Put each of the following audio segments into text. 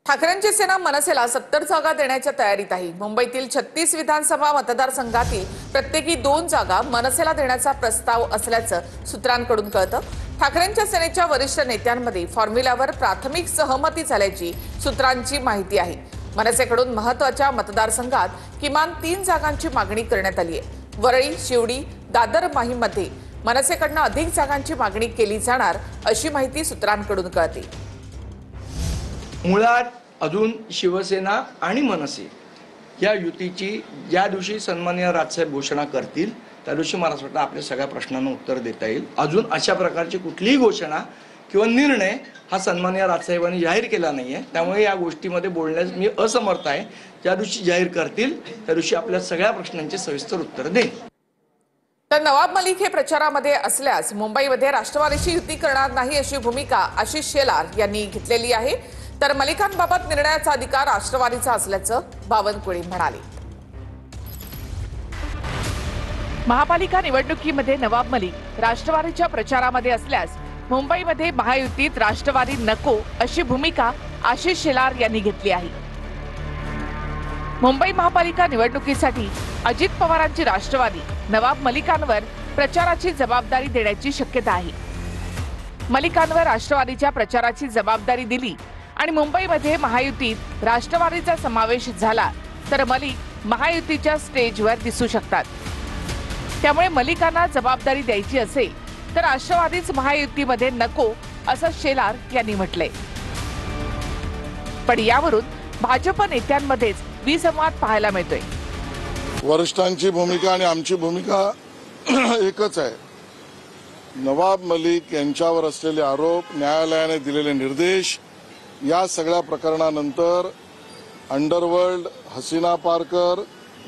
ठाकरेंची सेना मनसेला 70 जागा देण्याच्या तयारीत आहे। मुंबईतील 36 विधानसभा मतदारसंघातील प्रत्येकी 2 जागा मनसेला देण्याचा प्रस्ताव असल्याचं सूत्रांकडून कळतं। ठाकरेंच्या सेनेच्या वरिष्ठ नेत्यांमध्ये फॉर्म्युलावर प्राथमिक सहमती झाल्याची सूत्रांची माहिती आहे। मनसेकडून महत्त्वाच्या मतदारसंघात किमान 3 जागांची मागणी करण्यात आली आहे। वरळी, शिवडी, दादर, माहीमध्ये मनसेकडून अधिक जागांची मागणी केली जाणार अशी माहिती सूत्रांकडून कळते। मुळात अजून शिवसेना आणि मनसे या युतीची ज्या दिवशी सन्माननीय राजसाहेब घोषणा करतील त्या दिवशी मला वाटतं आपल्या सगळ्या प्रश्नांना उत्तर देता येईल। अजून अशा प्रकारची कुठलीही घोषणा किंवा निर्णय हा सन्माननीय राजसाहेबांनी जाहीर केला नाहीये, त्यामुळे या गोष्टीमध्ये बोलण्यास मी असमर्थ आहे। ज्या दिवशी जाहीर करतील त्या दिवशी आपल्या सगळ्या प्रश्नांचे सविस्तर उत्तर देईन। तर नवाब मलिक हे प्रचारामध्ये असल्यास मुंबईमध्ये राष्ट्रवादीशी युती करणार नाही अशी भूमिका आशिष शेलार यांनी घेतलेली आहे। तर मलिकांबाबत निर्णयाचा अधिकार राष्ट्रवादीचा असल्याचं बावनकुळे म्हणाले। महापालिका निवडणुकीमध्ये नवाब मलिक राष्ट्रवादीच्या प्रचारामध्ये असल्यास मुंबईमध्ये महायुतीत राष्ट्रवादी नको अशी भूमिका आशिष शेलार यांनी घेतली आहे। मुंबई महापालिका निवडणुकीसाठी अजित पवारांची राष्ट्रवादी नवाब मलिकांवर प्रचाराची जबाबदारी देण्याची शक्यता आहे। मलिकांवर राष्ट्रवादीच्या प्रचाराची जबाबदारी दिली आणि मुंबईमध्ये महायुतीत राष्ट्रवादीचा समावेश झाला तर मलिक महायुतीच्या स्टेजवर दिसू शकतात। त्यामुळे मलिकांना जबाबदारी द्यायची असेल तर राष्ट्रवादीच महायुतीमध्ये नको असं शेलार यांनी म्हटलंय। पण यावरून भाजप नेत्यांमध्येच विसंवाद पाहायला मिळतोय। वरिष्ठांची भूमिका आणि आमची भूमिका एकच आहे। नवाब मलिक यांच्यावर असलेले आरोप, न्यायालयाने दिलेले निर्देश, या सगळ्या प्रकरणानंतर अंडरवर्ल्ड, हसीना पारकर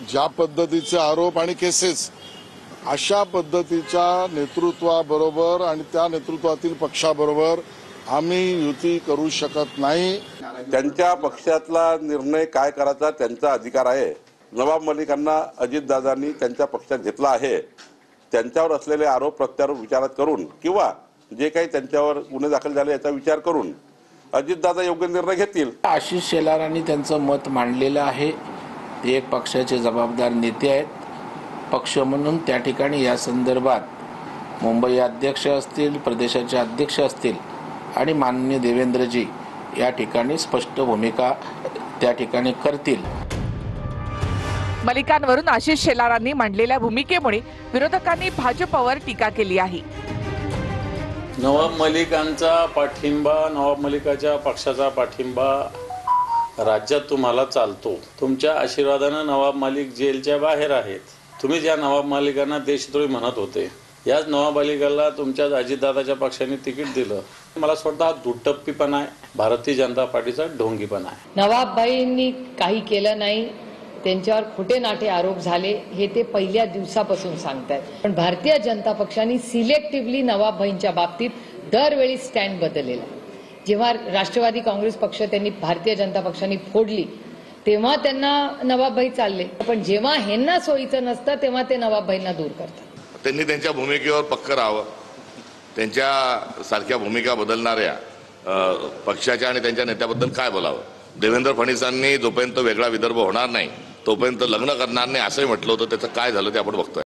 ज्या पद्धतीचे आरोप आणि केसेस, अशा पद्धतीच्या नेतृत्वाबरोबर आणि त्या नेतृत्वातील पक्षाबरोबर आम्ही युती करू शकत नाही। त्यांच्या पक्षातला निर्णय काय करायचा त्यांचा अधिकार आहे। नवाब मलिकांना अजितदादांनी त्यांच्या पक्षात घेतला आहे। त्यांच्यावर असलेले आरोप प्रत्यारोप विचारात करून किंवा जे काही त्यांच्यावर गुन्हे दाखल झाले याचा विचार करून अजितदादा योग्य निर्णय घेतील। आशिष शेलारांनी त्यांचं मत मांडलेलं आहे। ते एक पक्षाचे जबाबदार नेते आहेत। पक्ष म्हणून त्या ठिकाणी या संदर्भात मुंबई अध्यक्ष असतील, प्रदेशाचे अध्यक्ष असतील आणि माननीय देवेंद्रजी या ठिकाणी स्पष्ट भूमिका त्या ठिकाणी करतील। मलिकांवरून आशिष शेलारांनी मांडलेल्या भूमिकेमुळे विरोधकांनी भाजपवर टीका केली आहे। नवाब मलिकांचा पाठिंबा, नवाब मलिकाच्या पक्षाचा पाठिंबा राज्यात तुम्हाला चालतो। तुमच्या आशीर्वादानं नवाब मलिक जेलच्या बाहेर आहेत। तुम्ही ज्या नवाब मलिकांना देशद्रोही म्हणत होते, याच नवाब मलिकाला तुमच्या अजितदादाच्या पक्षाने तिकीट दिलं। मला वाटतं हा दुटप्पीपणा आहे, भारतीय जनता पार्टीचा ढोंगीपणा आहे। नवाबभाईंनी काही केलं नाही, त्यांच्यावर खोटे नाटे आरोप झाले हे ते पहिल्या दिवसापासून सांगतात। पण भारतीय जनता पक्षाने सिलेक्टिव्हली नवाबभाईंच्या बाबतीत दरवेळी स्टँड बदललेला। जेव्हा राष्ट्रवादी काँग्रेस पक्ष त्यांनी भारतीय जनता पक्षाने फोडली तेव्हा त्यांना नवाबभाई चालले, पण जेव्हा ह्यांना सोयीचं नसतं तेव्हा ते नवाबभाईंना दूर करतात। त्यांनी त्यांच्या भूमिकेवर पक्क राहावं। त्यांच्या सारख्या भूमिका बदलणाऱ्या पक्षाच्या आणि त्यांच्या नेत्याबद्दल काय बोलावं। देवेंद्र फडणवीसांनी जोपर्यंत वेगळा विदर्भ होणार नाही तोपर्यंत लग्न करणार नाही असंही म्हटलं होतं, त्याचं काय झालं ते आपण बघतोय।